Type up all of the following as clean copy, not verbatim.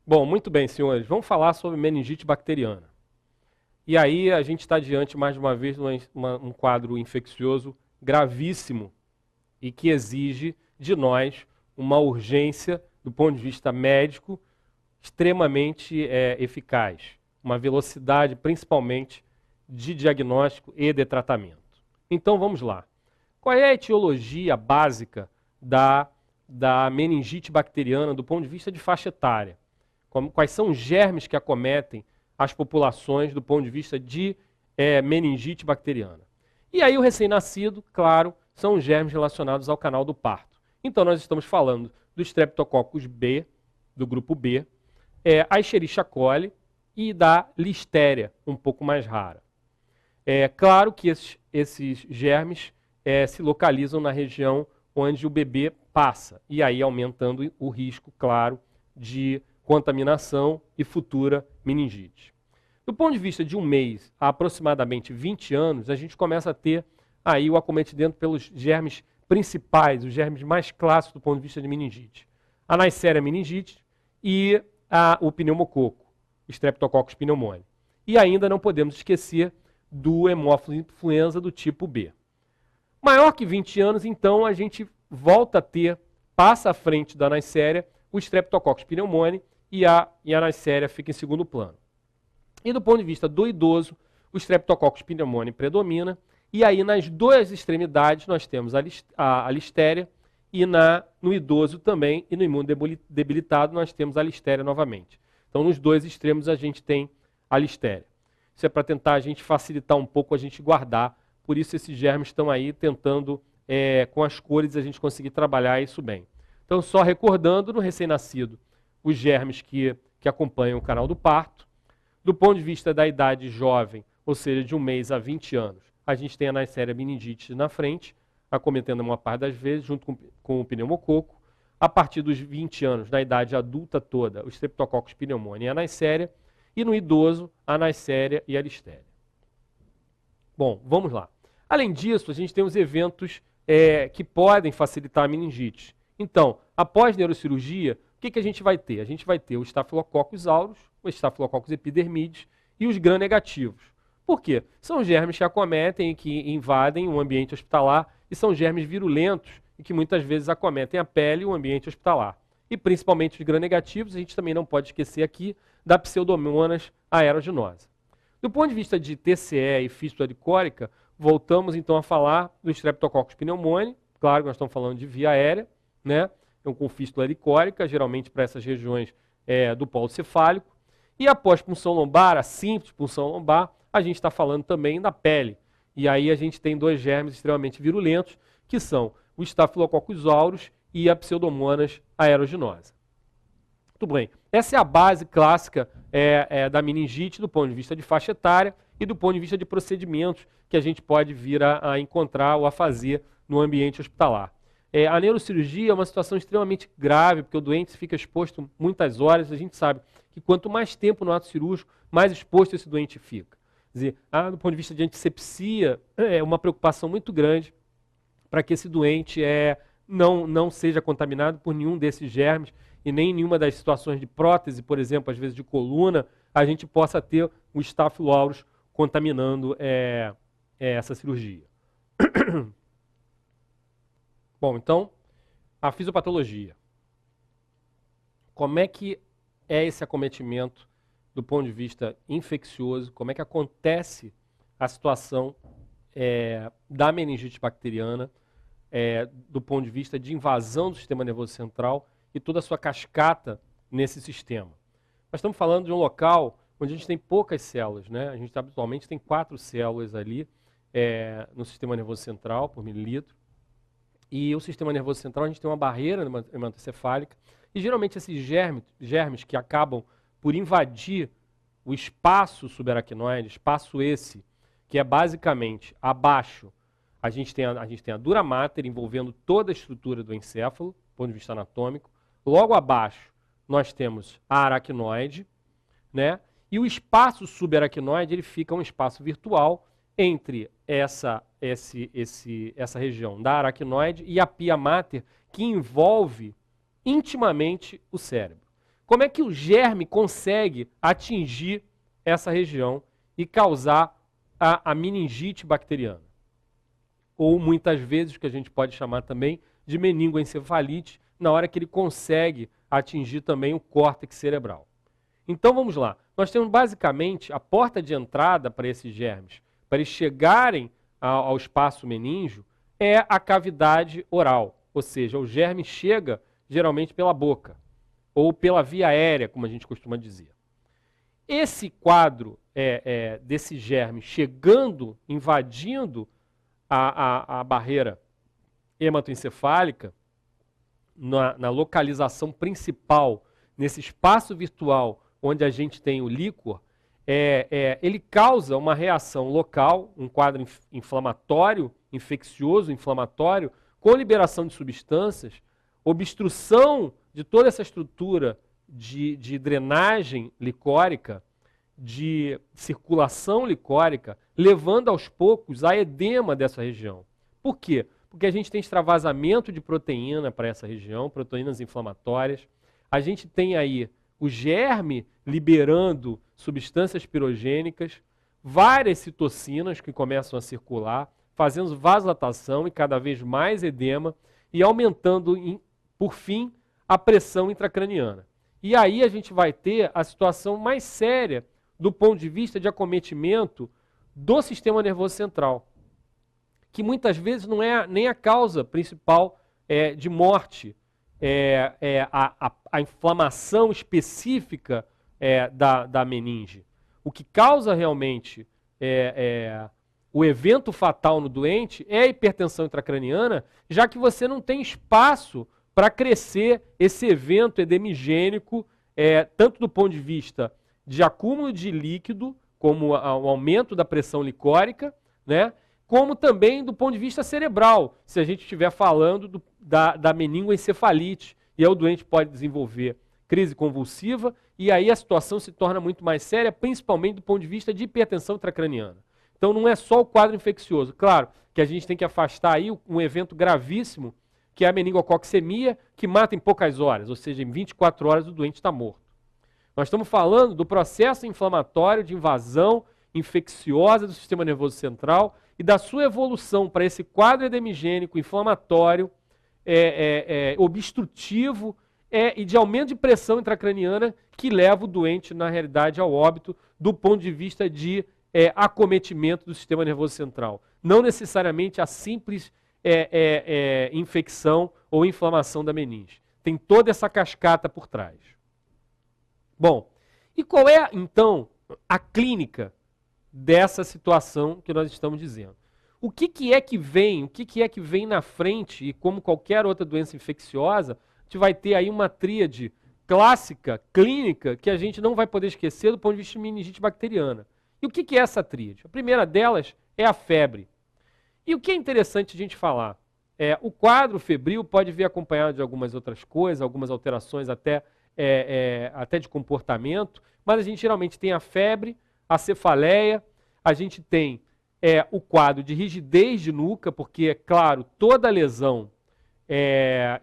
Bom, muito bem, senhores. Vamos falar sobre meningite bacteriana. E aí a gente está diante, mais uma vez, de um quadro infeccioso gravíssimo e que exige de nós uma urgência, do ponto de vista médico, extremamente eficaz. Uma velocidade, principalmente, de diagnóstico e de tratamento. Então vamos lá. Qual é a etiologia básica da meningite bacteriana do ponto de vista de faixa etária? Quais são os germes que acometem as populações do ponto de vista de meningite bacteriana? E aí o recém-nascido, claro, são os germes relacionados ao canal do parto. Então nós estamos falando do Streptococcus B, do grupo B, a Escherichia coli e da Listéria, um pouco mais rara. É claro que esses germes se localizam na região onde o bebê passa, e aí aumentando o risco, claro, de contaminação e futura meningite. Do ponto de vista de um mês a aproximadamente 20 anos, a gente começa a ter aí o acometimento pelos germes principais, os germes mais clássicos do ponto de vista de meningite. A Neisseria meningite e o pneumococo, Streptococcus pneumoniae. E ainda não podemos esquecer do hemófilos influenza do tipo B. Maior que 20 anos, então, a gente volta a ter, passa à frente da Neisseria, o Streptococcus pneumoniae e a Neisseria fica em segundo plano. E do ponto de vista do idoso, o Streptococcus pneumoniae predomina, e aí nas duas extremidades nós temos a Listéria, e no idoso também, e no imunodebilitado nós temos a Listéria novamente. Então nos dois extremos a gente tem a Listéria. Isso é para tentar a gente facilitar um pouco a gente guardar, por isso esses germes estão aí tentando, com as cores, a gente conseguir trabalhar isso bem. Então só recordando, no recém-nascido, os germes que acompanham o canal do parto. Do ponto de vista da idade jovem, ou seja, de 1 mês a 20 anos, a gente tem a Neisseria meningite na frente, acometendo uma parte das vezes, junto com o pneumococo. A partir dos 20 anos, na idade adulta toda, o Streptococcus pneumoniae e a Neisseria. E no idoso, a Neisseria e a Listéria. Bom, vamos lá. Além disso, a gente tem os eventos que podem facilitar a meningite. Então, após neurocirurgia, o que a gente vai ter? A gente vai ter o Staphylococcus aureus, o Staphylococcus epidermidis e os gram-negativos. Por quê? São germes que acometem e que invadem o ambiente hospitalar e são germes virulentos e que muitas vezes acometem a pele e o ambiente hospitalar. E principalmente os gram-negativos, a gente também não pode esquecer aqui da Pseudomonas aeruginosa. Do ponto de vista de TCE e fístula licórica, voltamos então a falar do Streptococcus pneumoniae, claro que nós estamos falando de via aérea, né? Então, com fístula licórica, geralmente para essas regiões do polo cefálico. E após punção lombar, a simples punção lombar, a gente está falando também da pele. E aí a gente tem dois germes extremamente virulentos, que são o Staphylococcus aureus e a Pseudomonas aeruginosa. Muito bem. Essa é a base clássica da meningite do ponto de vista de faixa etária e do ponto de vista de procedimentos que a gente pode vir a encontrar ou a fazer no ambiente hospitalar. A neurocirurgia é uma situação extremamente grave, porque o doente fica exposto muitas horas. A gente sabe que quanto mais tempo no ato cirúrgico, mais exposto esse doente fica. Quer dizer, do ponto de vista de antisepsia, é uma preocupação muito grande para que esse doente não seja contaminado por nenhum desses germes e nem em nenhuma das situações de prótese, por exemplo, às vezes de coluna, a gente possa ter o Staphylococcus aureus contaminando essa cirurgia. Bom, então, a fisiopatologia. Como é que é esse acometimento do ponto de vista infeccioso? Como é que acontece a situação da meningite bacteriana do ponto de vista de invasão do sistema nervoso central e toda a sua cascata nesse sistema? Nós estamos falando de um local onde a gente tem poucas células, né? A gente habitualmente tem 4 células ali no sistema nervoso central por mililitro. E o sistema nervoso central, a gente tem uma barreira hematocefálica, e geralmente esses germes que acabam por invadir o espaço subaracnoide, espaço esse, que é basicamente abaixo, a gente tem a dura mater envolvendo toda a estrutura do encéfalo, do ponto de vista anatômico. Logo abaixo, nós temos a aracnoide, né? E o espaço subaracnoide, ele fica um espaço virtual entre essa região da aracnoide e a pia mater, que envolve intimamente o cérebro. Como é que o germe consegue atingir essa região e causar a meningite bacteriana? Ou muitas vezes, que a gente pode chamar também de meningoencefalite, na hora que ele consegue atingir também o córtex cerebral. Então vamos lá. Nós temos basicamente a porta de entrada para esses germes, para eles chegarem ao espaço meníngeo, é a cavidade oral. Ou seja, o germe chega geralmente pela boca, ou pela via aérea, como a gente costuma dizer. Esse quadro desse germe chegando, invadindo a barreira hematoencefálica, na localização principal, nesse espaço virtual onde a gente tem o líquor, ele causa uma reação local, um quadro inflamatório, infeccioso, inflamatório, com liberação de substâncias, obstrução de toda essa estrutura de drenagem licórica, de circulação licórica, levando aos poucos a edema dessa região. Por quê? Porque a gente tem extravasamento de proteína para essa região, proteínas inflamatórias. A gente tem aí o germe liberando substâncias pirogênicas, várias citocinas que começam a circular, fazendo vasodilatação e cada vez mais edema e aumentando, por fim, a pressão intracraniana. E aí a gente vai ter a situação mais séria do ponto de vista de acometimento do sistema nervoso central, que muitas vezes não é nem a causa principal de morte, a inflamação específica da meninge. O que causa realmente o evento fatal no doente é a hipertensão intracraniana, já que você não tem espaço para crescer esse evento edemigênico, tanto do ponto de vista de acúmulo de líquido, como o aumento da pressão licórica, né? Como também do ponto de vista cerebral, se a gente estiver falando da meningoencefalite, e aí o doente pode desenvolver crise convulsiva, e aí a situação se torna muito mais séria, principalmente do ponto de vista de hipertensão intracraniana. Então não é só o quadro infeccioso. Claro que a gente tem que afastar aí um evento gravíssimo, que é a meningococcemia, que mata em poucas horas, ou seja, em 24 horas o doente está morto. Nós estamos falando do processo inflamatório de invasão infecciosa do sistema nervoso central e da sua evolução para esse quadro edemigênico inflamatório, obstrutivo e de aumento de pressão intracraniana que leva o doente, na realidade, ao óbito do ponto de vista de acometimento do sistema nervoso central. Não necessariamente a simples infecção ou inflamação da meninge. Tem toda essa cascata por trás. Bom, e qual é, então, a clínica dessa situação que nós estamos dizendo? O que é que vem na frente, e como qualquer outra doença infecciosa, a gente vai ter aí uma tríade clássica, clínica, que a gente não vai poder esquecer do ponto de vista de meningite bacteriana. E o que é essa tríade? A primeira delas é a febre. E o que é interessante a gente falar? O quadro febril pode vir acompanhado de algumas outras coisas, algumas alterações até de comportamento, mas a gente geralmente tem a febre, a cefaleia, a gente tem o quadro de rigidez de nuca, porque, é claro, toda lesão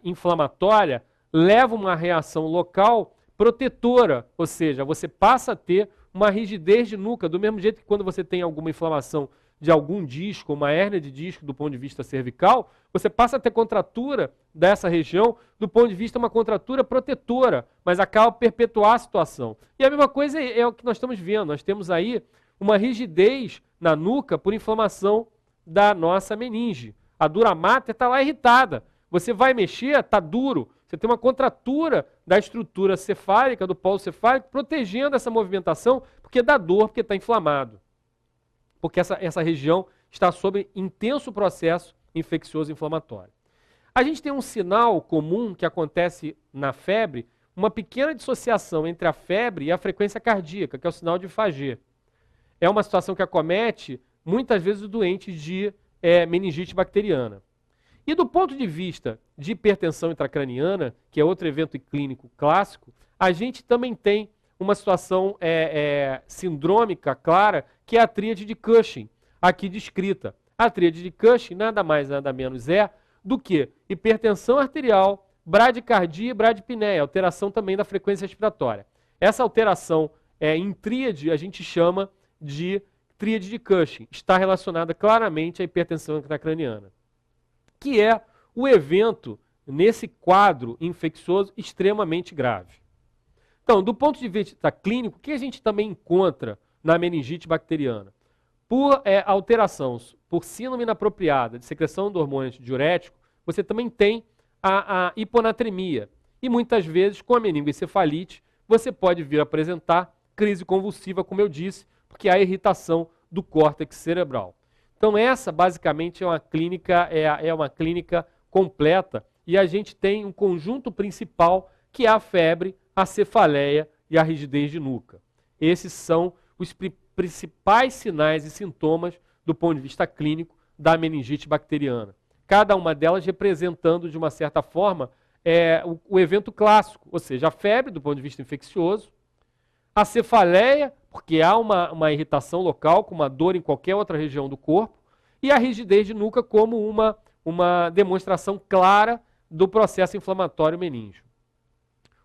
inflamatória leva uma reação local protetora, ou seja, você passa a ter uma rigidez de nuca, do mesmo jeito que quando você tem alguma inflamação de algum disco, uma hérnia de disco do ponto de vista cervical, você passa a ter contratura dessa região do ponto de vista uma contratura protetora, mas acaba perpetuar a situação. E a mesma coisa é o que nós estamos vendo, nós temos aí uma rigidez na nuca por inflamação da nossa meninge. A dura mater está lá irritada. Você vai mexer, está duro. Você tem uma contratura da estrutura cefálica, do polo cefálico, protegendo essa movimentação, porque dá dor, porque está inflamado. Porque essa região está sob intenso processo infeccioso inflamatório. A gente tem um sinal comum que acontece na febre, uma pequena dissociação entre a febre e a frequência cardíaca, que é o sinal de Faget. É uma situação que acomete muitas vezes o doente de meningite bacteriana. E do ponto de vista de hipertensão intracraniana, que é outro evento clínico clássico, a gente também tem uma situação sindrômica clara, que é a tríade de Cushing, aqui descrita. A tríade de Cushing nada mais, nada menos do que hipertensão arterial, bradicardia e bradipneia, alteração também da frequência respiratória. Essa alteração em tríade a gente chama de tríade de Cushing. Está relacionada claramente à hipertensão intracraniana, que é o evento nesse quadro infeccioso extremamente grave. Então, do ponto de vista clínico, o que a gente também encontra na meningite bacteriana? Por alteração, por síndrome inapropriada de secreção do hormônio antidiurético, você também tem a hiponatremia. E muitas vezes, com a meningoencefalite, você pode vir a apresentar crise convulsiva, como eu disse, porque há irritação do córtex cerebral. Então essa, basicamente, é uma clínica completa e a gente tem um conjunto principal que é a febre, a cefaleia e a rigidez de nuca. Esses são os principais sinais e sintomas do ponto de vista clínico da meningite bacteriana. Cada uma delas representando, de uma certa forma, o evento clássico, ou seja, a febre, do ponto de vista infeccioso, a cefaleia, porque há uma irritação local, com uma dor em qualquer outra região do corpo, e a rigidez de nuca como uma demonstração clara do processo inflamatório meníngeo.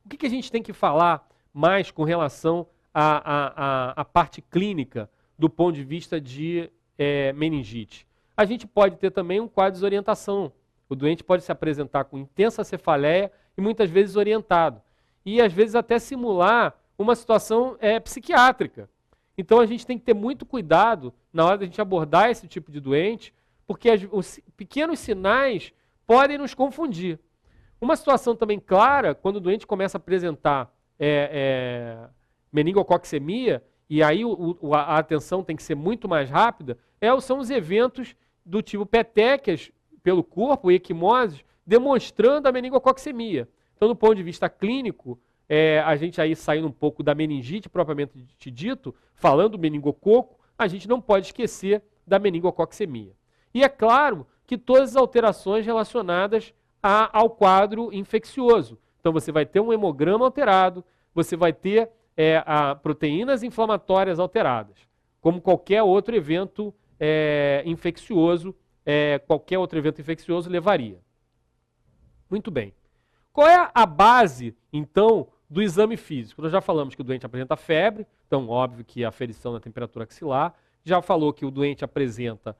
O que a gente tem que falar mais com relação à parte clínica do ponto de vista de meningite? A gente pode ter também um quadro de desorientação. O doente pode se apresentar com intensa cefaleia e muitas vezes orientado. E às vezes até simular uma situação psiquiátrica. Então a gente tem que ter muito cuidado na hora de a gente abordar esse tipo de doente, porque os pequenos sinais podem nos confundir. Uma situação também clara, quando o doente começa a apresentar meningococcemia, e aí a atenção tem que ser muito mais rápida, são os eventos do tipo petequias pelo corpo, equimoses, demonstrando a meningococcemia. Então, do ponto de vista clínico, a gente aí saindo um pouco da meningite propriamente dito, falando do meningococo, a gente não pode esquecer da meningococcemia. E é claro que todas as alterações relacionadas ao quadro infeccioso. Então você vai ter um hemograma alterado, você vai ter proteínas inflamatórias alteradas, como qualquer outro evento infeccioso, levaria. Muito bem. Qual é a base, então, do exame físico? Nós já falamos que o doente apresenta febre, então óbvio que a aferição da temperatura axilar. Já falou que o doente apresenta,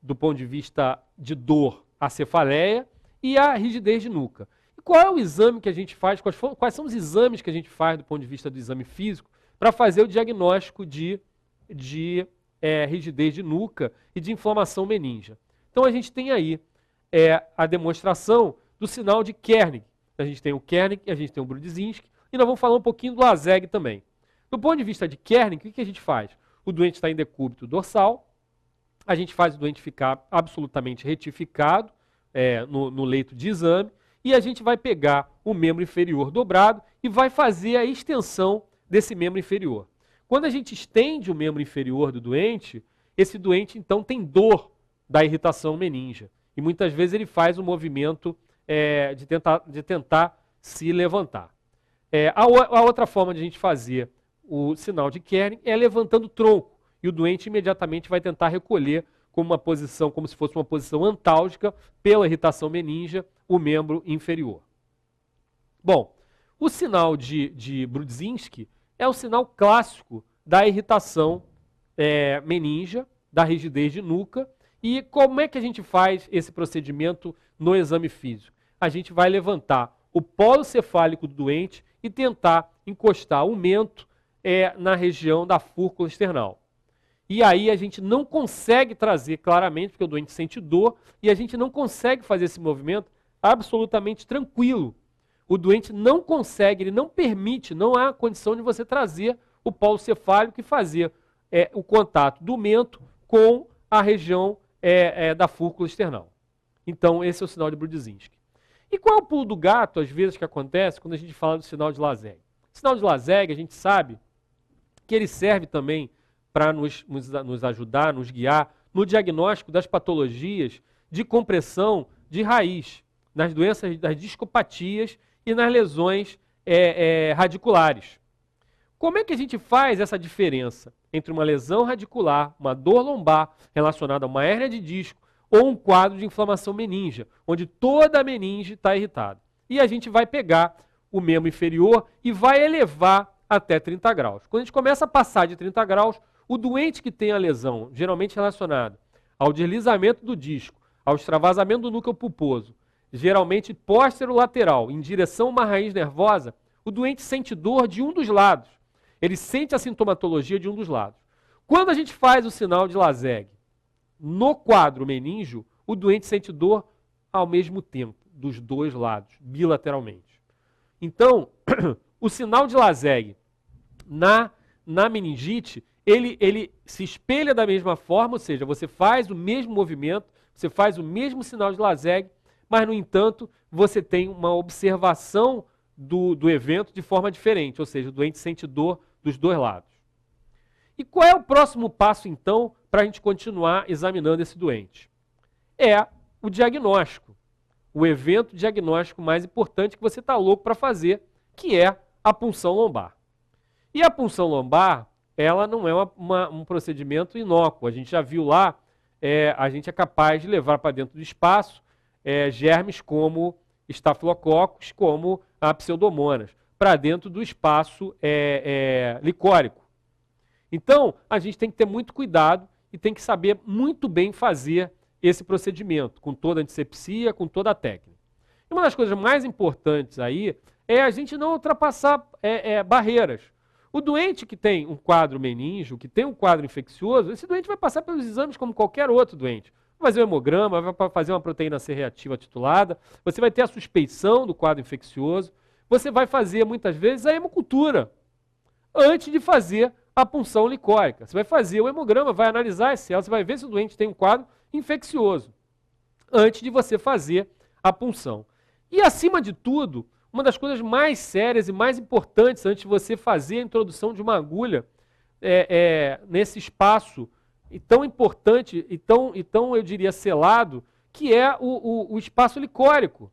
do ponto de vista de dor, a cefaleia e a rigidez de nuca. E qual é o exame que a gente faz? Quais são os exames que a gente faz do ponto de vista do exame físico para fazer o diagnóstico de rigidez de nuca e de inflamação meníngea? Então a gente tem aí a demonstração do sinal de Kernig. A gente tem o Kernig e a gente tem o Brudzinski, e nós vamos falar um pouquinho do Lazeg também. Do ponto de vista de Kernig, o que a gente faz? O doente está em decúbito dorsal, a gente faz o doente ficar absolutamente retificado no leito de exame, e a gente vai pegar o membro inferior dobrado e vai fazer a extensão desse membro inferior. Quando a gente estende o membro inferior do doente, esse doente então tem dor da irritação meníngea. E muitas vezes ele faz um movimento de tentar se levantar. A outra forma de a gente fazer o sinal de Kernig é levantando o tronco. E o doente imediatamente vai tentar recolher como se fosse uma posição antálgica pela irritação meníngea, o membro inferior. Bom, o sinal de Brudzinski é o sinal clássico da irritação meníngea, da rigidez de nuca. E como é que a gente faz esse procedimento no exame físico? A gente vai levantar o polo cefálico do doente e tentar encostar o mento na região da fúrcula external. E aí a gente não consegue trazer claramente, porque o doente sente dor, e a gente não consegue fazer esse movimento absolutamente tranquilo. O doente não consegue, ele não permite, não há condição de você trazer o polo cefálico e fazer o contato do mento com a região da fúrcula external. Então, esse é o sinal de Brudzinski. E qual é o pulo do gato, às vezes, que acontece quando a gente fala do sinal de Lazeg? O sinal de Lazeg, a gente sabe que ele serve também para nos ajudar, nos guiar no diagnóstico das patologias de compressão de raiz, nas doenças das discopatias e nas lesões radiculares. Como é que a gente faz essa diferença entre uma lesão radicular, uma dor lombar relacionada a uma hérnia de disco ou um quadro de inflamação meníngia, onde toda a meninge está irritada. E a gente vai pegar o membro inferior e vai elevar até 30 graus. Quando a gente começa a passar de 30 graus, o doente que tem a lesão, geralmente relacionada ao deslizamento do disco, ao extravasamento do núcleo pulposo, geralmente póstero-lateral, em direção a uma raiz nervosa, o doente sente dor de um dos lados. Ele sente a sintomatologia de um dos lados. Quando a gente faz o sinal de Lazegue no quadro meníngeo, o doente sente dor ao mesmo tempo, dos dois lados, bilateralmente. Então, o sinal de Lazegue na meningite, ele se espelha da mesma forma, ou seja, você faz o mesmo movimento, você faz o mesmo sinal de Lazegue, mas, no entanto, você tem uma observação do evento de forma diferente, ou seja, o doente sente dor dos dois lados. E qual é o próximo passo, então, para a gente continuar examinando esse doente? É o diagnóstico, o evento diagnóstico mais importante que você está louco para fazer, que é a punção lombar. E a punção lombar, ela não é um procedimento inócuo. A gente já viu lá, a gente é capaz de levar para dentro do espaço germes como estafilococos, como a pseudomonas, para dentro do espaço licórico. Então, a gente tem que ter muito cuidado e tem que saber muito bem fazer esse procedimento, com toda a antisepsia, com toda a técnica. E uma das coisas mais importantes aí é a gente não ultrapassar barreiras. O doente que tem um quadro meníngeo, que tem um quadro infeccioso, esse doente vai passar pelos exames como qualquer outro doente. Vai fazer um hemograma, vai fazer uma proteína C reativa titulada, você vai ter a suspeição do quadro infeccioso, você vai fazer muitas vezes a hemocultura antes de fazer a punção licórica. Você vai fazer o hemograma, vai analisar as células, você vai ver se o doente tem um quadro infeccioso antes de você fazer a punção. E, acima de tudo, uma das coisas mais sérias e mais importantes antes de você fazer a introdução de uma agulha nesse espaço tão importante e tão, eu diria, selado, que é o espaço licórico,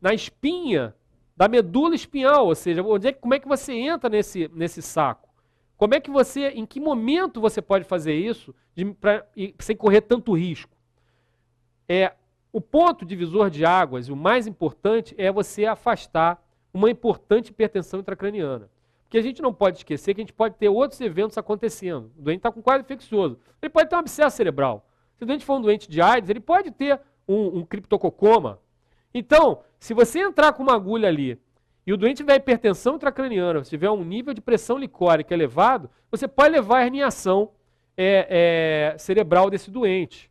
na espinha da medula espinhal, ou seja, como é que você entra nesse saco? Como é que em que momento você pode fazer isso sem correr tanto risco? O ponto divisor de águas, e o mais importante, é você afastar uma importante hipertensão intracraniana. Porque a gente não pode esquecer que a gente pode ter outros eventos acontecendo. O doente está com quadro infeccioso. Ele pode ter um abscesso cerebral. Se o doente for um doente de AIDS, ele pode ter um criptococoma. Então, se você entrar com uma agulha ali e o doente tiver hipertensão intracraniana, se tiver um nível de pressão licórica elevado, você pode levar a herniação cerebral desse doente.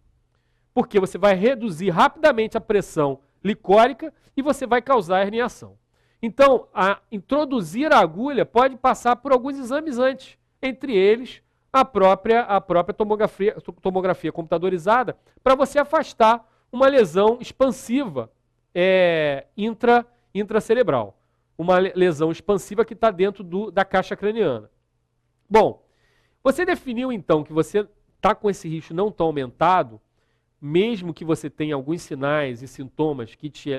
Porque você vai reduzir rapidamente a pressão licórica e você vai causar herniação. Então, introduzir a agulha pode passar por alguns exames antes, entre eles a própria tomografia computadorizada, para você afastar uma lesão expansiva intracerebral. Uma lesão expansiva que está dentro da caixa craniana. Bom, você definiu então que você está com esse risco não tão aumentado, mesmo que você tenha alguns sinais e sintomas que te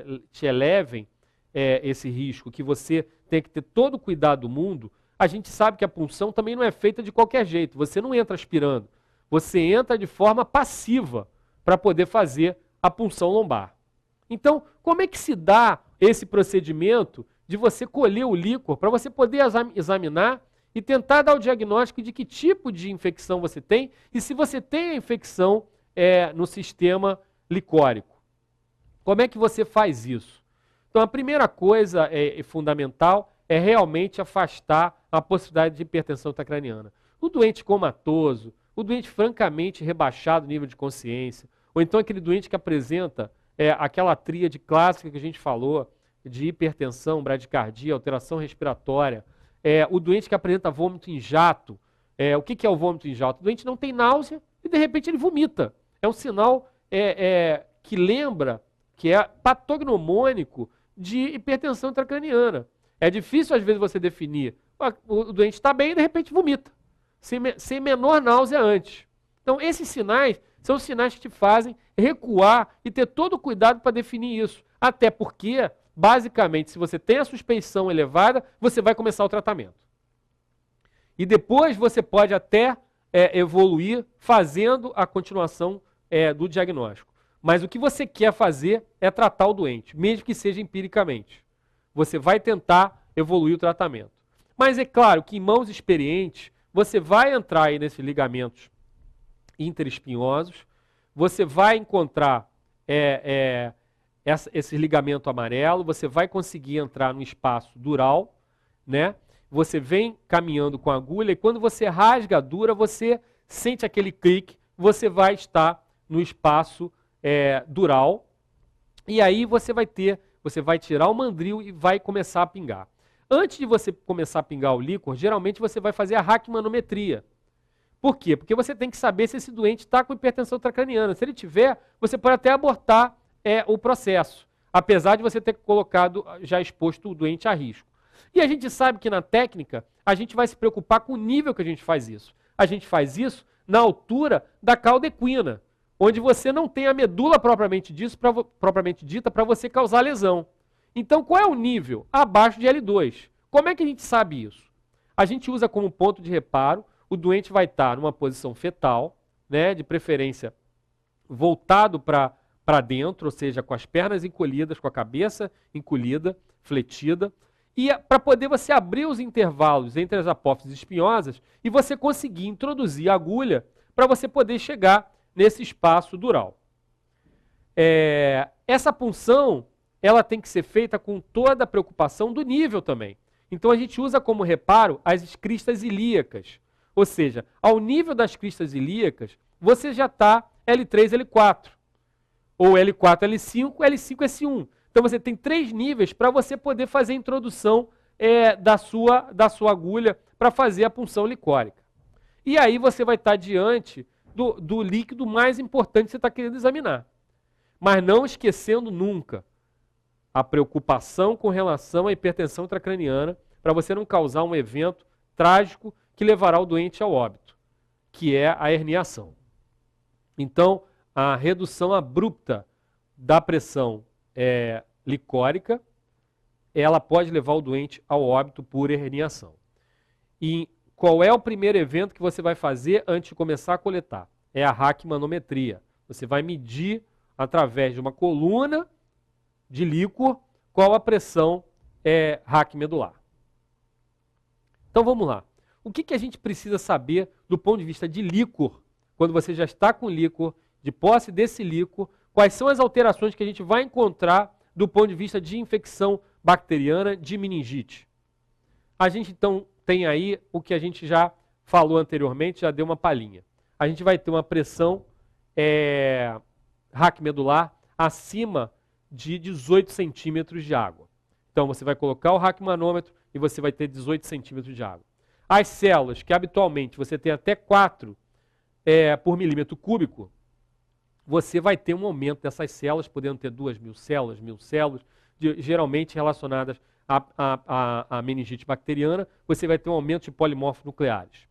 elevem esse risco, que você tem que ter todo o cuidado do mundo, a gente sabe que a punção também não é feita de qualquer jeito. Você não entra aspirando. Você entra de forma passiva para poder fazer a punção lombar. Então, como é que se dá esse procedimento de você colher o líquor para você poder examinar e tentar dar o diagnóstico de que tipo de infecção você tem e se você tem a infecção no sistema licórico? Como é que você faz isso? Então, a primeira coisa fundamental é realmente afastar a possibilidade de hipertensão intracraniana. O doente comatoso, o doente francamente rebaixado nível de consciência, ou então aquele doente que apresenta aquela tríade clássica que a gente falou, de hipertensão, bradicardia, alteração respiratória, o doente que apresenta vômito em jato. O que é o vômito em jato? O doente não tem náusea e de repente ele vomita. É um sinal que lembra, que é patognomônico de hipertensão intracraniana. É difícil às vezes você definir. O doente está bem e de repente vomita, sem menor náusea antes. Então esses sinais são os sinais que te fazem recuar e ter todo o cuidado para definir isso. Até porque, basicamente, se você tem a suspeição elevada, você vai começar o tratamento. E depois você pode até evoluir fazendo a continuação do diagnóstico. Mas o que você quer fazer é tratar o doente, mesmo que seja empiricamente. Você vai tentar evoluir o tratamento. Mas é claro que em mãos experientes, você vai entrar aí nesses ligamentos interespinhosos, você vai encontrar esse ligamento amarelo, você vai conseguir entrar no espaço dural, né? Você vem caminhando com a agulha e quando você rasga a dura, você sente aquele clique, você vai estar no espaço dural e aí você vai tirar o mandril e vai começar a pingar. Antes de você começar a pingar o líquor, geralmente você vai fazer a raquimanometria. Por quê? Porque você tem que saber se esse doente está com hipertensão intracraniana. Se ele tiver, você pode até abortar o processo, apesar de você ter colocado, já exposto o doente a risco. E a gente sabe que na técnica, a gente vai se preocupar com o nível que a gente faz isso. A gente faz isso na altura da cauda equina, onde você não tem a medula propriamente dita para você causar lesão. Então, qual é o nível? Abaixo de L2. Como é que a gente sabe isso? A gente usa como ponto de reparo, o doente vai estar numa posição fetal, né, de preferência voltado para dentro, ou seja, com as pernas encolhidas, com a cabeça encolhida, fletida, e para poder você abrir os intervalos entre as apófises espinhosas e você conseguir introduzir a agulha para você poder chegar nesse espaço dural. Essa punção, ela tem que ser feita com toda a preocupação do nível também. Então a gente usa como reparo as cristas ilíacas. Ou seja, ao nível das cristas ilíacas, você já está L3, L4. Ou L4, L5, L5, S1. Então você tem 3 níveis para você poder fazer a introdução da sua agulha para fazer a punção licórica. E aí você vai estar diante do líquido mais importante que você está querendo examinar. Mas não esquecendo nunca a preocupação com relação à hipertensão intracraniana para você não causar um evento trágico que levará o doente ao óbito, que é a herniação. Então, a redução abrupta da pressão licórica, ela pode levar o doente ao óbito por herniação. E qual é o primeiro evento que você vai fazer antes de começar a coletar? É a raquimanometria. Você vai medir através de uma coluna de líquor qual a pressão raquimedular. Então vamos lá. O que a gente precisa saber do ponto de vista de líquor, quando você já está com líquor, de posse desse líquor, quais são as alterações que a gente vai encontrar do ponto de vista de infecção bacteriana de meningite? A gente então tem aí o que a gente já falou anteriormente, já deu uma palhinha. A gente vai ter uma pressão raquimedular acima de 18 centímetros de água. Então você vai colocar o raquimanômetro e você vai ter 18 centímetros de água. As células, que habitualmente você tem até 4 por milímetro cúbico, você vai ter um aumento dessas células, podendo ter 2.000 células, 1.000 células, geralmente relacionadas à meningite bacteriana, você vai ter um aumento de polimorfos nucleares.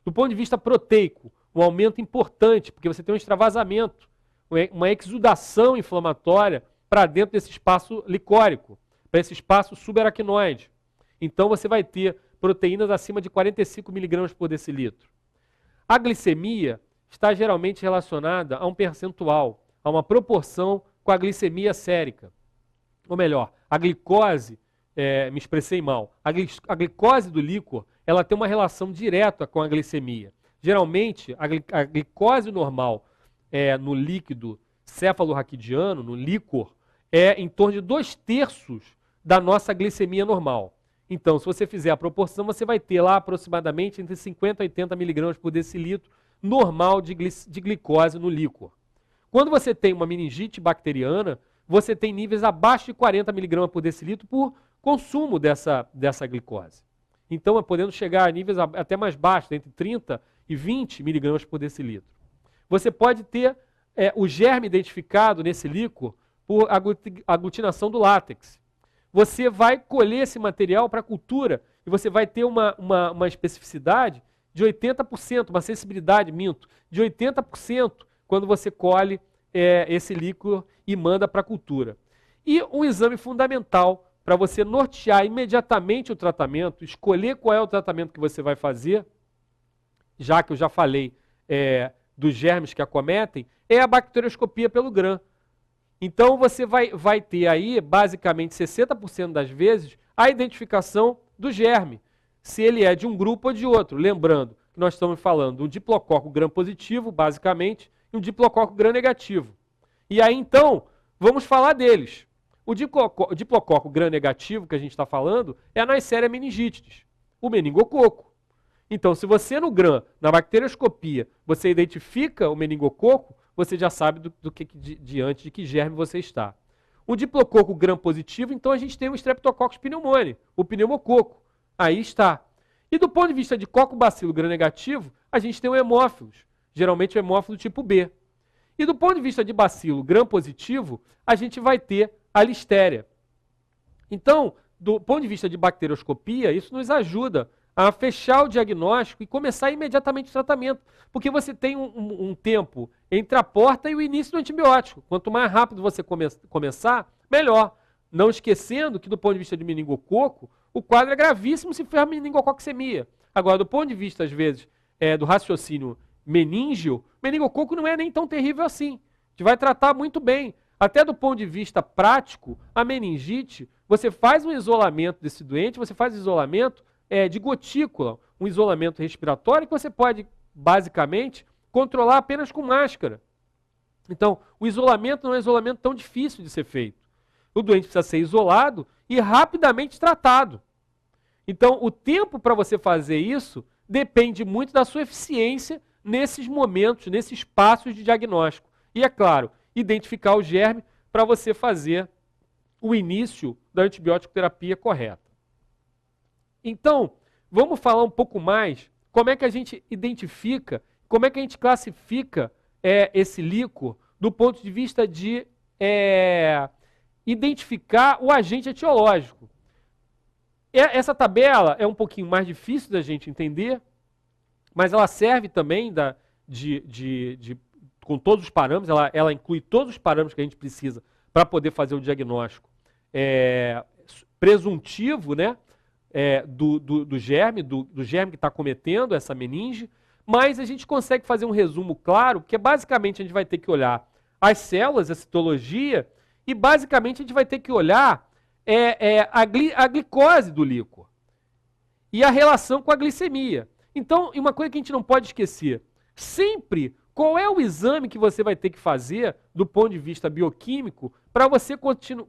Do ponto de vista proteico, um aumento importante, porque você tem um extravasamento, uma exudação inflamatória para dentro desse espaço licórico, para esse espaço subaracnoide. Então você vai ter proteínas acima de 45 miligramas por decilitro. A glicemia está geralmente relacionada a um percentual, a uma proporção com a glicemia sérica. Ou melhor, a glicose, me expressei mal, a glicose do líquor, ela tem uma relação direta com a glicemia. Geralmente, a glicose normal no líquido cefalorraquidiano, no líquor, é em torno de 2/3 da nossa glicemia normal. Então, se você fizer a proporção, você vai ter lá aproximadamente entre 50 e 80 miligramas por decilitro normal de glicose no líquor. Quando você tem uma meningite bacteriana, você tem níveis abaixo de 40 miligramas por decilitro por consumo dessa glicose. Então, podendo chegar a níveis até mais baixos, entre 30 e 20 miligramas por decilitro. Você pode ter o germe identificado nesse líquor por aglutinação do látex. Você vai colher esse material para cultura e você vai ter uma especificidade de 80%, uma sensibilidade, de 80% quando você colhe esse líquor e manda para a cultura. E um exame fundamental para você nortear imediatamente o tratamento, escolher qual é o tratamento que você vai fazer, já que eu já falei dos germes que acometem é a bacterioscopia pelo Gram. Então você vai ter aí, basicamente, 60% das vezes, a identificação do germe, se ele é de um grupo ou de outro. Lembrando que nós estamos falando de um diplococo Gram positivo, basicamente, e um diplococo Gram negativo. E aí, então, vamos falar deles. O diplococo Gram negativo que a gente está falando é a Neisseria meningitidis, o meningococo. Então, se você no Gram, na bacterioscopia, você identifica o meningococo, você já sabe diante de que germe você está. O diplococo Gram positivo, então a gente tem o Streptococcus pneumoniae, o pneumococo. Aí está. E do ponto de vista de coccobacilo Gram negativo, a gente tem o hemófilos, geralmente o hemófilo tipo B. E do ponto de vista de bacilo Gram positivo, a gente vai ter a listéria. Então, do ponto de vista de bacterioscopia, isso nos ajuda a fechar o diagnóstico e começar imediatamente o tratamento. Porque você tem um tempo entre a porta e o início do antibiótico. Quanto mais rápido você começar, melhor. Não esquecendo que, do ponto de vista de meningococo, o quadro é gravíssimo se for meningococcemia. Agora, do ponto de vista, às vezes, do raciocínio meníngeo, meningococo não é nem tão terrível assim. A gente vai tratar muito bem. Até do ponto de vista prático, a meningite, você faz um isolamento desse doente, você faz isolamento de gotícula, um isolamento respiratório que você pode, basicamente, controlar apenas com máscara. Então, o isolamento não é um isolamento tão difícil de ser feito. O doente precisa ser isolado e rapidamente tratado. Então, o tempo para você fazer isso depende muito da sua eficiência nesses momentos, nesses passos de diagnóstico. E, é claro, identificar o germe para você fazer o início da antibiótico terapia correta. Então, vamos falar um pouco mais como é que a gente identifica, como é que a gente classifica esse líquor do ponto de vista de identificar o agente etiológico. Essa tabela é um pouquinho mais difícil da gente entender, mas ela serve também com todos os parâmetros, ela inclui todos os parâmetros que a gente precisa para poder fazer o diagnóstico presuntivo, né, do germe que está cometendo essa meninge, mas a gente consegue fazer um resumo claro, porque basicamente a gente vai ter que olhar as células, a citologia, e basicamente a gente vai ter que olhar a glicose do líquor e a relação com a glicemia. Então, uma coisa que a gente não pode esquecer, sempre qual é o exame que você vai ter que fazer do ponto de vista bioquímico para você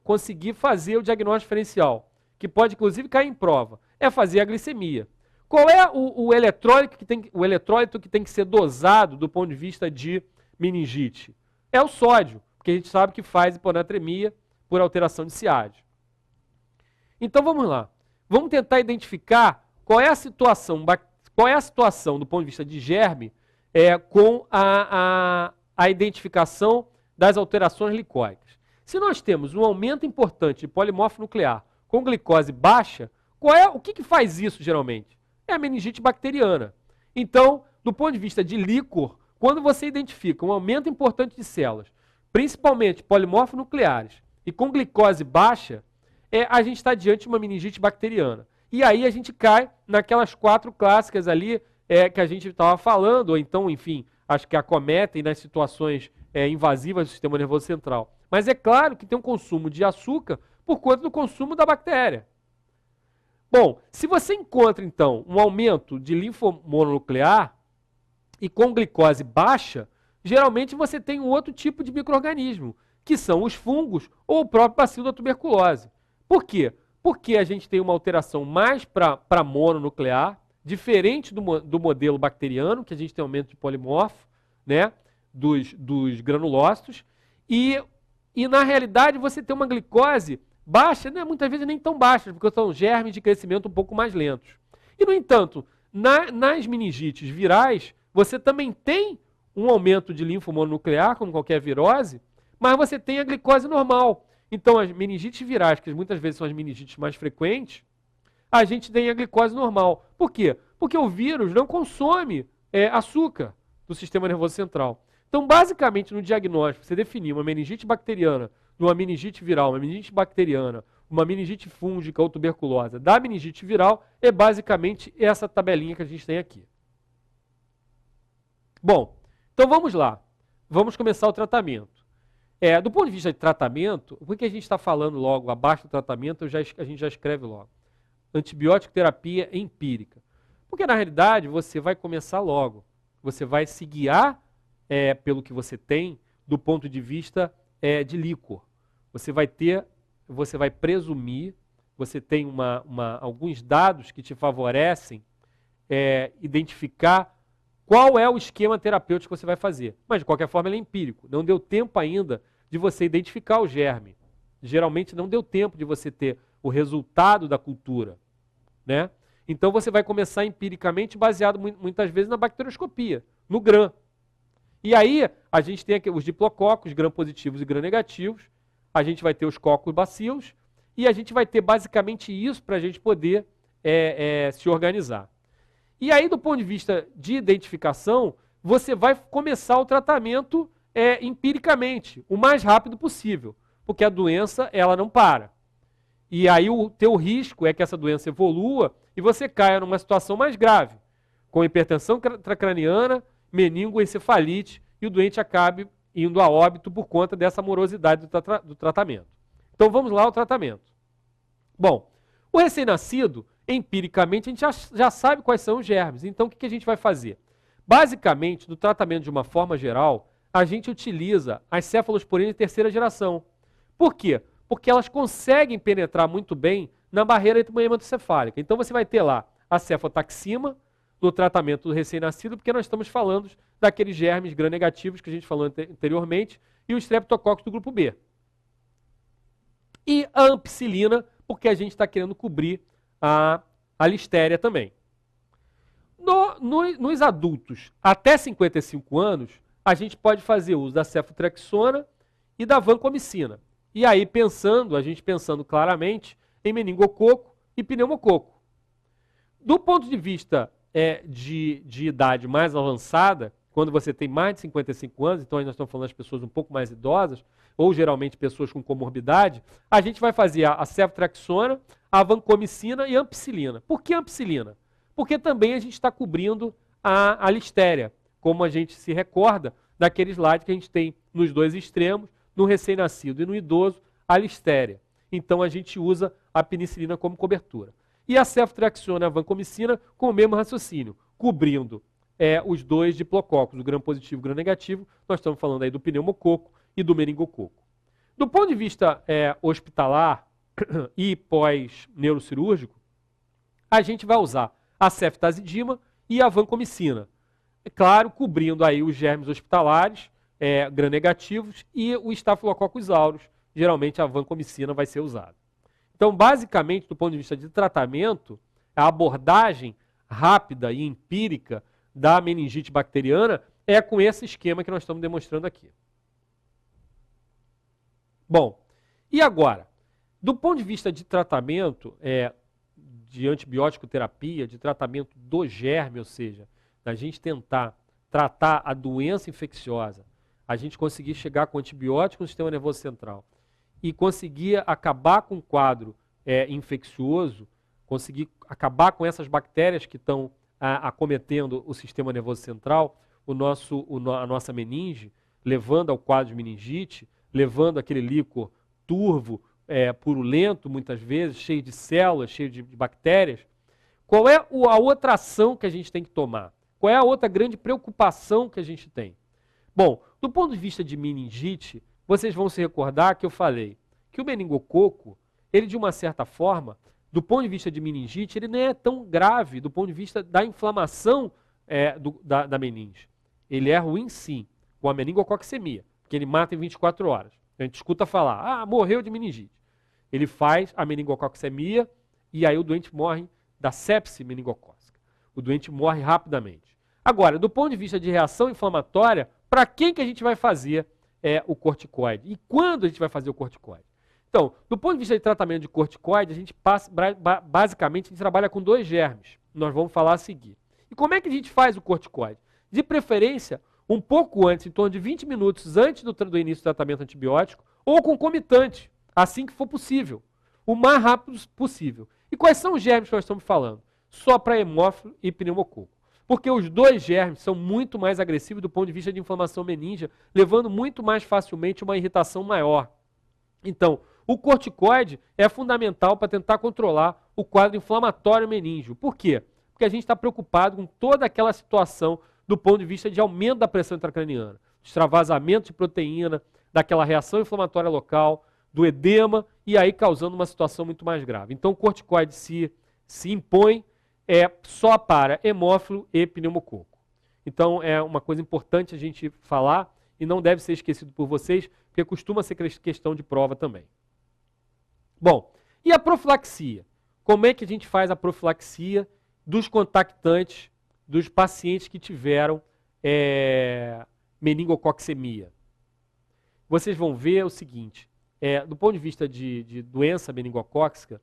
conseguir fazer o diagnóstico diferencial, que pode inclusive cair em prova, é fazer a glicemia. Qual é o eletrólito que tem que ser dosado do ponto de vista de meningite? É o sódio, porque a gente sabe que faz hiponatremia por alteração de SIAD. Então vamos lá. Vamos tentar identificar qual é a situação do ponto de vista de germe com a identificação das alterações licóicas. Se nós temos um aumento importante de polimorfo nuclear com glicose baixa, o que faz isso geralmente? É a meningite bacteriana. Então, do ponto de vista de líquor, quando você identifica um aumento importante de células, principalmente polimorfos nucleares, e com glicose baixa, a gente está diante de uma meningite bacteriana. E aí a gente cai naquelas 4 clássicas ali que a gente estava falando, ou então, enfim, acho que acometem nas situações invasivas do sistema nervoso central. Mas é claro que tem um consumo de açúcar por conta do consumo da bactéria. Bom, se você encontra, então, um aumento de linfomononuclear e com glicose baixa, geralmente você tem um outro tipo de micro-organismo, que são os fungos ou o próprio bacilo da tuberculose. Por quê? Porque a gente tem uma alteração mais para mononuclear, diferente do modelo bacteriano, que a gente tem aumento de polimorfo, né, dos granulócitos, e na realidade você tem uma glicose baixa, né, muitas vezes nem tão baixa, porque são germes de crescimento um pouco mais lentos. E, no entanto, nas meningites virais, você também tem um aumento de linfomononuclear, como qualquer virose, mas você tem a glicose normal. Então, as meningites virais, que muitas vezes são as meningites mais frequentes, a gente tem a glicose normal. Por quê? Porque o vírus não consome açúcar do sistema nervoso central. Então, basicamente, no diagnóstico, você definir uma meningite bacteriana, uma meningite viral, uma meningite bacteriana, uma meningite fúngica ou tuberculosa da meningite viral, é basicamente essa tabelinha que a gente tem aqui. Bom, Então vamos lá, vamos começar o tratamento. Do ponto de vista de tratamento, por que a gente está falando logo abaixo do tratamento, a gente já escreve logo. Antibiótico terapia empírica. Porque na realidade você vai começar logo, você vai se guiar pelo que você tem do ponto de vista de líquor. Você vai presumir, você tem alguns dados que te favorecem identificar qual é o esquema terapêutico que você vai fazer. Mas, de qualquer forma, ele é empírico. Não deu tempo ainda de você identificar o germe. Geralmente, não deu tempo de você ter o resultado da cultura, né? Então, você vai começar empiricamente baseado, muitas vezes, na bacterioscopia, no gram. E aí, a gente tem aqui os diplococos, gram-positivos e gram-negativos. A gente vai ter os cocos bacilos. E a gente vai ter, basicamente, isso para a gente poder se organizar. E aí, do ponto de vista de identificação, você vai começar o tratamento empiricamente, o mais rápido possível, porque a doença ela não para. E aí o teu risco é que essa doença evolua e você caia numa situação mais grave, com hipertensão intracraniana, meningoencefalite, e o doente acabe indo a óbito por conta dessa morosidade do tratamento. Então vamos lá ao tratamento. Bom, o recém-nascido, empiricamente, a gente já sabe quais são os germes. Então, o que a gente vai fazer? Basicamente, no tratamento de uma forma geral, a gente utiliza as cefalosporinas de terceira geração. Por quê? Porque elas conseguem penetrar muito bem na barreira hematoencefálica. Então, você vai ter lá a cefotaxima no tratamento do recém-nascido, porque nós estamos falando daqueles germes gram-negativos que a gente falou anteriormente, e o streptococcus do grupo B. E a ampicilina, porque a gente está querendo cobrir a listéria também. Nos adultos até 55 anos, a gente pode fazer uso da cefotrexona e da vancomicina. E aí a gente pensando claramente em meningococo e pneumococo. Do ponto de vista de idade mais avançada, quando você tem mais de 55 anos, então aí nós estamos falando das pessoas um pouco mais idosas, ou geralmente pessoas com comorbidade, a gente vai fazer a cefotraxona, a vancomicina e a ampicilina. Por que a ampicilina? Porque também a gente está cobrindo a listéria, como a gente se recorda daquele slide que a gente tem nos dois extremos, no recém-nascido e no idoso, a listéria. Então a gente usa a penicilina como cobertura. E a cefotraxona e a vancomicina com o mesmo raciocínio, cobrindo os dois diplococos, o gram-positivo e o gram-negativo. Nós estamos falando aí do pneumococo e do meningococo. Do ponto de vista hospitalar e pós-neurocirúrgico, a gente vai usar a ceftazidima e a vancomicina. É claro, cobrindo aí os germes hospitalares, gram-negativos e o Staphylococcus aureus. Geralmente a vancomicina vai ser usada. Então, basicamente, do ponto de vista de tratamento, a abordagem rápida e empírica da meningite bacteriana é com esse esquema que nós estamos demonstrando aqui. Bom, e agora? Do ponto de vista de tratamento, de antibiótico terapia, de tratamento do germe, ou seja, da gente tentar tratar a doença infecciosa, a gente conseguir chegar com antibiótico no sistema nervoso central e conseguir acabar com o quadro infeccioso, conseguir acabar com essas bactérias que estão acometendo o sistema nervoso central, a nossa meninge, levando ao quadro de meningite, levando aquele líquor turvo, purulento muitas vezes, cheio de células, cheio de bactérias. Qual é a outra ação que a gente tem que tomar? Qual é a outra grande preocupação que a gente tem? Bom, do ponto de vista de meningite, vocês vão se recordar que eu falei que o meningococo, ele de uma certa forma, do ponto de vista de meningite, ele não é tão grave do ponto de vista da inflamação da meninge. Ele é ruim sim, com a meningococcemia, porque ele mata em 24 horas. A gente escuta falar, morreu de meningite. Ele faz a meningococcemia e aí o doente morre da sepse meningocócica. O doente morre rapidamente. Agora, do ponto de vista de reação inflamatória, para quem que a gente vai fazer o corticoide? E quando a gente vai fazer o corticoide? Então, do ponto de vista de tratamento de corticoide, a gente basicamente a gente trabalha com 2 germes. Nós vamos falar a seguir. E como é que a gente faz o corticoide? De preferência, um pouco antes, em torno de 20 minutos antes do início do tratamento antibiótico, ou concomitante, assim que for possível, o mais rápido possível. E quais são os germes que nós estamos falando? Só para hemófilo e pneumococo. Porque os dois germes são muito mais agressivos do ponto de vista de inflamação meníngea, levando muito mais facilmente uma irritação maior. Então, o corticoide é fundamental para tentar controlar o quadro inflamatório meníngeo. Por quê? Porque a gente está preocupado com toda aquela situação do ponto de vista de aumento da pressão intracraniana, extravasamento de proteína, daquela reação inflamatória local, do edema, e aí causando uma situação muito mais grave. Então, o corticoide se impõe só para hemófilo e pneumococo. Então, é uma coisa importante a gente falar e não deve ser esquecido por vocês, porque costuma ser questão de prova também. Bom, e a profilaxia? Como é que a gente faz a profilaxia dos contactantes dos pacientes que tiveram meningococcemia? Vocês vão ver o seguinte, do ponto de vista de doença meningocócica,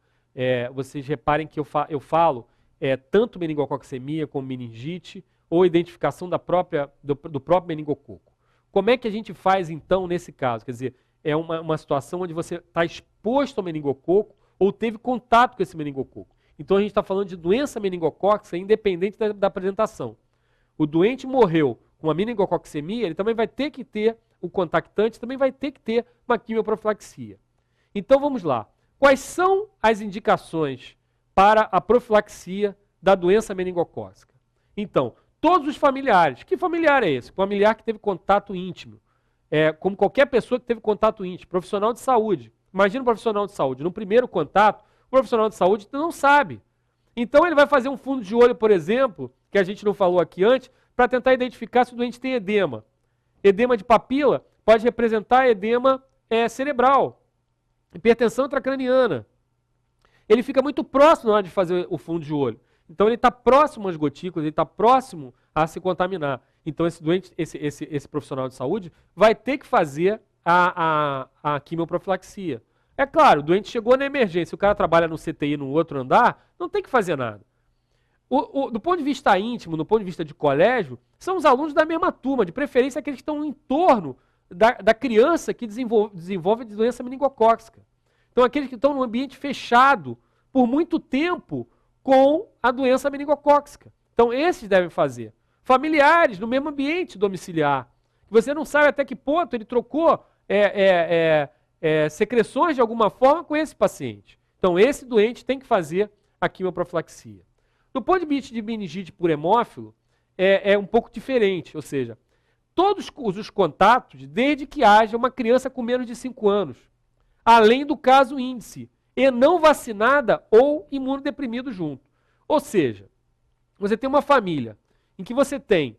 vocês reparem que eu falo tanto meningococcemia como meningite ou identificação do próprio meningococo. Como é que a gente faz então nesse caso? Quer dizer, é uma situação onde você está exposto ao meningococo ou teve contato com esse meningococo. Então a gente está falando de doença meningocócica independente da apresentação. O doente morreu com uma meningococcemia, ele também vai ter que ter, o contactante também vai ter que ter uma quimioprofilaxia. Então vamos lá. Quais são as indicações para a profilaxia da doença meningocócica? Então, todos os familiares. Que familiar é esse? Familiar que teve contato íntimo. Como qualquer pessoa que teve contato íntimo. Profissional de saúde. Imagina um profissional de saúde. No primeiro contato, o profissional de saúde não sabe. Então ele vai fazer um fundo de olho, por exemplo, que a gente não falou aqui antes, para tentar identificar se o doente tem edema. Edema de papila pode representar edema cerebral. Hipertensão intracraniana. Ele fica muito próximo na hora de fazer o fundo de olho. Então ele está próximo às gotículas, ele está próximo a se contaminar. Então esse doente, esse profissional de saúde vai ter que fazer a quimioprofilaxia. É claro, o doente chegou na emergência, o cara trabalha no CTI no outro andar, não tem que fazer nada. Do ponto de vista íntimo, do ponto de vista de colégio, são os alunos da mesma turma, de preferência aqueles que estão em torno da criança que desenvolve doença meningocócica. Então aqueles que estão num ambiente fechado por muito tempo com a doença meningocócica. Então esses devem fazer. Familiares no mesmo ambiente domiciliar. Você não sabe até que ponto ele trocou secreções de alguma forma com esse paciente. Então esse doente tem que fazer a quimioprofilaxia. Do ponto de vista de meningite por hemófilo, é um pouco diferente, ou seja, todos os contatos, desde que haja uma criança com menos de 5 anos, além do caso índice, e não vacinada ou imunodeprimido junto. Ou seja, você tem uma família em que você tem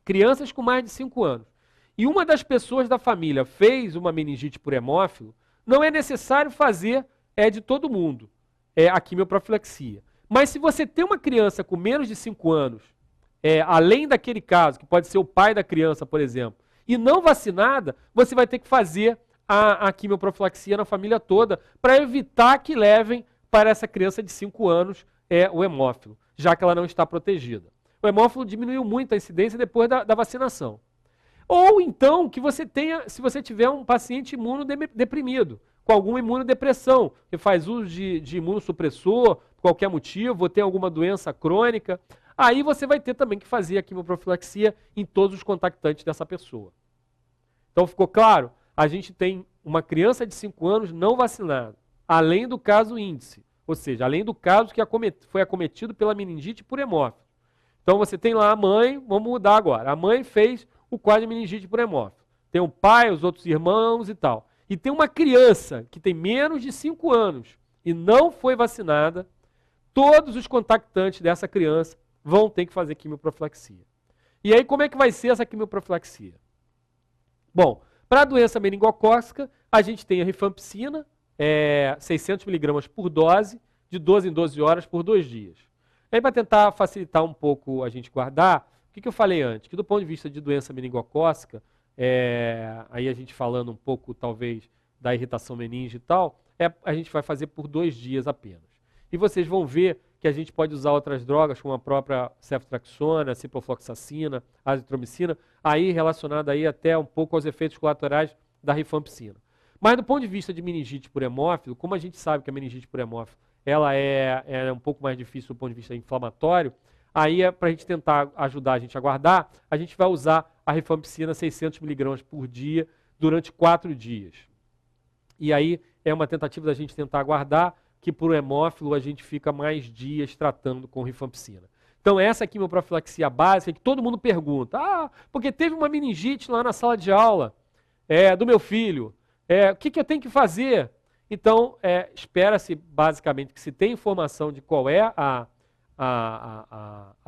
crianças com mais de 5 anos, e uma das pessoas da família fez uma meningite por hemófilo, não é necessário fazer de todo mundo a quimioprofilaxia. Mas se você tem uma criança com menos de 5 anos, além daquele caso, que pode ser o pai da criança, por exemplo, e não vacinada, você vai ter que fazer a quimioprofilaxia na família toda, para evitar que levem para essa criança de 5 anos o hemófilo, já que ela não está protegida. O hemófilo diminuiu muito a incidência depois da vacinação. Ou então, que você tenha, se você tiver um paciente imunodeprimido, com alguma imunodepressão, que faz uso de imunossupressor, por qualquer motivo, ou tem alguma doença crônica, aí você vai ter também que fazer a quimioprofilaxia em todos os contactantes dessa pessoa. Então ficou claro? A gente tem uma criança de 5 anos não vacinada, além do caso índice, ou seja, além do caso que foi acometido pela meningite por hemófilo. Então você tem lá a mãe, vamos mudar agora, a mãe fez o quadro de meningite por hemófilo. Tem o pai, os outros irmãos e tal. E tem uma criança que tem menos de 5 anos e não foi vacinada, todos os contactantes dessa criança vão ter que fazer quimioprofilaxia. E aí como é que vai ser essa quimioprofilaxia? Bom, para a doença meningocócica, a gente tem a rifampicina, 600 mg por dose, de 12 em 12 horas por 2 dias. Aí para tentar facilitar um pouco a gente guardar, o que eu falei antes? Que do ponto de vista de doença meningocócica, aí a gente falando um pouco talvez da irritação meninge e tal, a gente vai fazer por 2 dias apenas. E vocês vão ver que a gente pode usar outras drogas, como a própria ceftriaxona, ciprofloxacina, azitromicina, aí relacionada aí até um pouco aos efeitos colaterais da rifampicina. Mas do ponto de vista de meningite por hemófilo, como a gente sabe que a meningite por hemófilo ela é um pouco mais difícil do ponto de vista inflamatório, Aí, para a gente tentar ajudar a gente a guardar, a gente vai usar a rifampicina 600 mg por dia durante 4 dias. E aí é uma tentativa da gente tentar guardar, que por hemófilo a gente fica mais dias tratando com rifampicina. Então essa quimioprofilaxia básica que todo mundo pergunta, porque teve uma meningite lá na sala de aula do meu filho, o que eu tenho que fazer? Então espera-se basicamente que se tenha informação de qual é a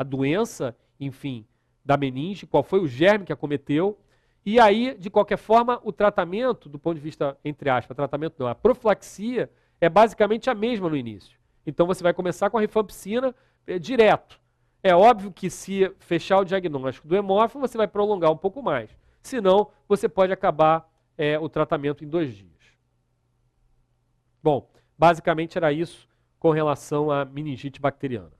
doença, enfim, da meninge, qual foi o germe que acometeu, e aí, de qualquer forma, o tratamento, do ponto de vista, entre aspas, tratamento não, a profilaxia é basicamente a mesma no início. Então você vai começar com a rifampicina direto. É óbvio que se fechar o diagnóstico do hemófilo, você vai prolongar um pouco mais. Senão, você pode acabar o tratamento em 2 dias. Bom, basicamente era isso com relação à meningite bacteriana.